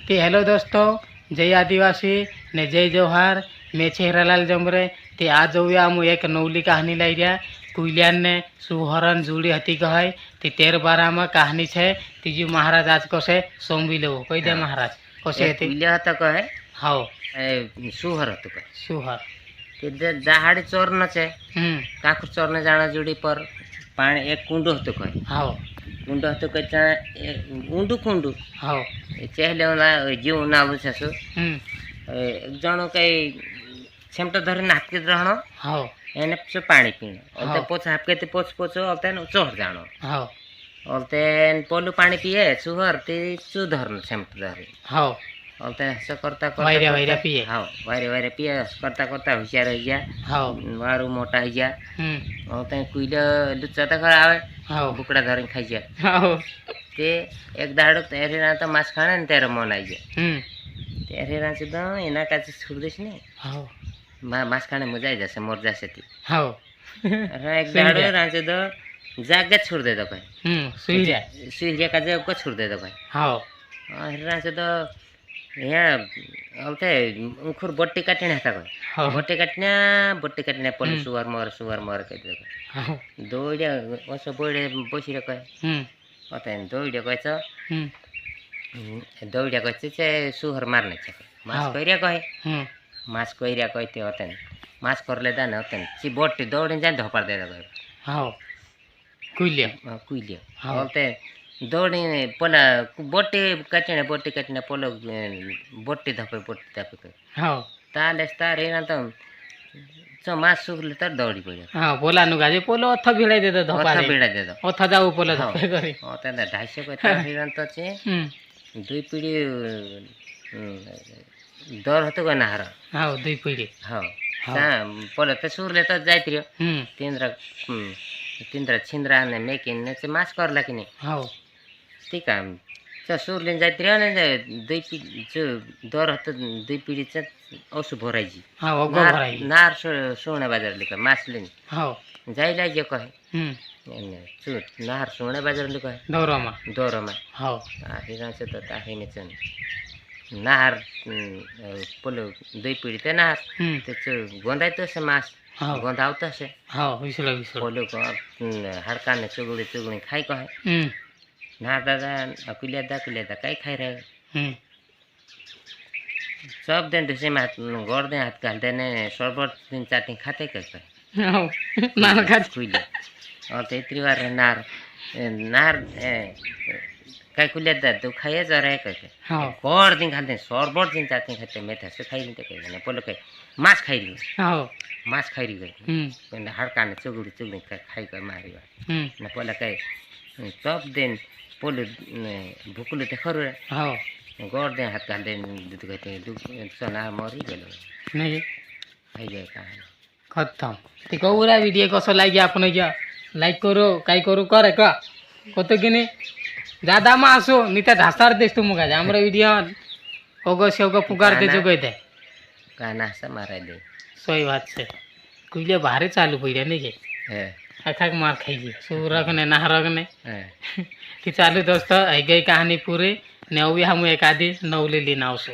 ते हेलो दोस्तों, जय आदिवासी ने जय जोहार। मैं चेहरालाल जमरे। ते आज जाऊया हम एक नवली कहानी लाई રહ્યા कुल्याने सुहरण जुड़ी हती कहे ते 13-12 में कहानी है। तीजू महाराज आज कसे सोमवी लेवो कही दे महाराज कसे हती कुल्या हता कहे हाओ सुहर हतु कहे सुहर ते दहाड़ी चोरन छे काकू चोरने जाना जुड़ी पर पानी एक कुंडू हतु कहे हाओ कुंडू हतु कहे ऊंडू कुंडू हाओ चेहले जीव ना बुझासु एक जणो कई छेमटा धरी हाथ के रहणो हाओ एने से पानी पीनो ओलते पोछ हापके ते पोछ पोछो ओलते चोर जानो हाओ ओलते पोलू पानी पिए सुहर ते चू धरन छेमटा धरी हाओ ओलते से करता करता वायरे वायरे पिए हां वायरे वायरे पिए करता करता होशियार हो गया हाओ मारू मोटा हो गया ओलते कुइले लुच्चा तक आवे हाओ बुकड़ा धरी खाई जा हाओ ते एक दाड़ो तेरे ना तो मांस खाने ने तेरे मन आई जा तेरे ना से तो एना काचे छोड़ देस ने हाओ मांस खाने मजा आई जैसे मर जासे थी हाओ एक दाड़ो रांचे तो जागे छोड़ दे दो भाई सुई जा का जब को छोड़ दे दो भाई हाओ रांचे तो यहाँ ओलते उखुर बट्टी काटने था कोई बट्टी काटने पल्ली सुअर मर कर दे हाओ दौड़े वैसे बोड़े बसी रखे ओते दौड़े कैसे दौड़े कैसे से सुहर मारने चाहिए मास करिया कहे मास करिया कहते होते मास कर लेता ना होते सी बट्टी दौड़े जाए धोपाड़ दे दो हाओ कुइले बोलते दौड़ी पोला बट्टी काटने पोलो बट्टी धपे हाओ ताले तारे ना तो जो मास सुख लेता दौड़ी पड़े हां पोला नु गाजे पोलो अथ भिड़ाई दे दो धोपा दे अथ जाऊ पोला धपे करी होते ना 250 को तारे तो छे दुई पीढ़ी दर हतो का नहर हां दुई पीढ़ी हां पोला तो सुर लेता जाइत्रियो तीनरा छिंद्रा ने मेकिन ने से मास करला कि नहीं हां ठीक है तो सुर लेन जाइत्रियो ने दुई जो दर हतो दुई पीढ़ी से ओसु भराई जी हां ओगो भराई नार सोने बाजार लिखा मास लेन हां जाइला जे कहे चुट नार सोने बाजार लिखा दोरमा हां आखिर से तो ताहे ने चन नार पोलो दुई पीढ़ी ते नार ते गोंदाई तो से मास गोंदावता से हां विसला पोलो को हड़का ने चुगड़ी खाई कहे नार दादा अकुलिया दा कई खाई रहे सब दिन दूसरे में गोड़ दे हाथ घाल देने शरबत दिन चाटी खाते कैसे नार खा कुइले और ते इतनी बार नार कई कुलिया दा तो खाए जा रहे कैसे गोड़ दिन घाल दे शरबत दिन चाटी खाते मैं तो खाई नहीं कैसे ना बोलो के मांस खाई रही मांस खाई रही गई हड़का ने चुगड़ी खाई कर मारी ना बोला के सब दिन पोलो भूकलो देखो रे गोड़ दे हाथ घाल दे दूध कहते सोना मरी गेलो नहीं खाई गए कहानी खत्म ते कौरा वीडियो कसो लागे आपण जा लाइक करो काय करू करे का कत किनी ज्यादा मा आसो निता ढासार देस तुम का हमरो वीडियो ओगो सेगो पुकार दे जो गई दे गाना से मारा दे सही बात से कुइले बाहर चालू पड़े नहीं के अखाक मार खाइए सूरक ने नारक ने कि चालू दोस्तों आई गई कहानी पूरी ने हम एक आदि नवली लेना आवसो।